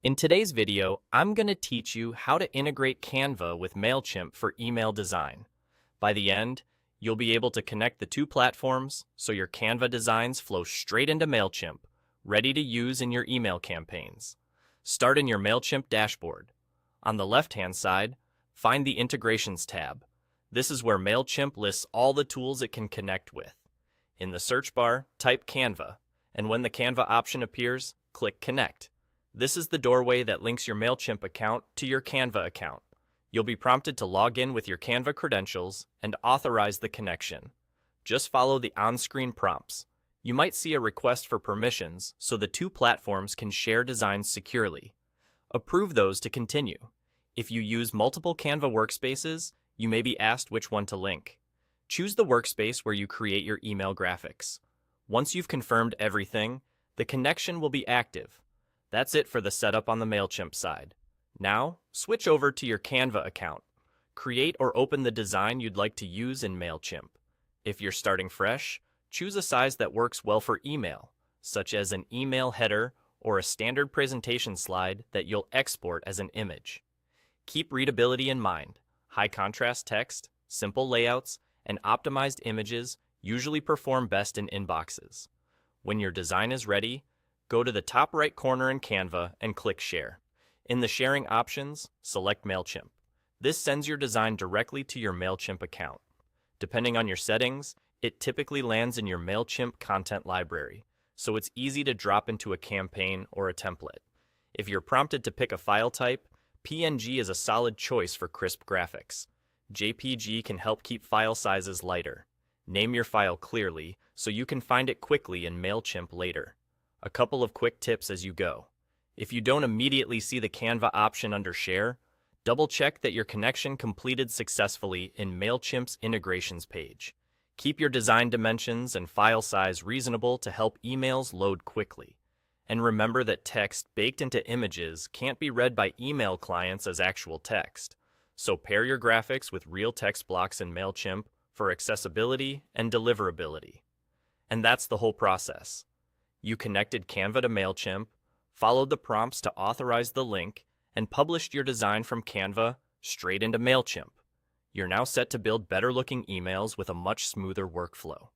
In today's video, I'm going to teach you how to integrate Canva with Mailchimp for email design. By the end, you'll be able to connect the two platforms so your Canva designs flow straight into Mailchimp, ready to use in your email campaigns. Start in your Mailchimp dashboard. On the left-hand side, find the Integrations tab. This is where Mailchimp lists all the tools it can connect with. In the search bar, type Canva, and when the Canva option appears, click Connect. This is the doorway that links your Mailchimp account to your Canva account. You'll be prompted to log in with your Canva credentials and authorize the connection. Just follow the on-screen prompts. You might see a request for permissions so the two platforms can share designs securely. Approve those to continue. If you use multiple Canva workspaces, you may be asked which one to link. Choose the workspace where you create your email graphics. Once you've confirmed everything, the connection will be active. That's it for the setup on the Mailchimp side. Now, switch over to your Canva account. Create or open the design you'd like to use in Mailchimp. If you're starting fresh, choose a size that works well for email, such as an email header or a standard presentation slide that you'll export as an image. Keep readability in mind. High contrast text, simple layouts, and optimized images usually perform best in inboxes. When your design is ready, go to the top right corner in Canva and click Share. In the sharing options, select Mailchimp. This sends your design directly to your Mailchimp account. Depending on your settings, it typically lands in your Mailchimp content library, so it's easy to drop into a campaign or a template. If you're prompted to pick a file type, PNG is a solid choice for crisp graphics. JPG can help keep file sizes lighter. Name your file clearly so you can find it quickly in Mailchimp later. A couple of quick tips as you go. If you don't immediately see the Canva option under Share, double-check that your connection completed successfully in Mailchimp's integrations page. Keep your design dimensions and file size reasonable to help emails load quickly. And remember that text baked into images can't be read by email clients as actual text. So pair your graphics with real text blocks in Mailchimp for accessibility and deliverability. And that's the whole process. You connected Canva to Mailchimp, followed the prompts to authorize the link, and published your design from Canva straight into Mailchimp. You're now set to build better-looking emails with a much smoother workflow.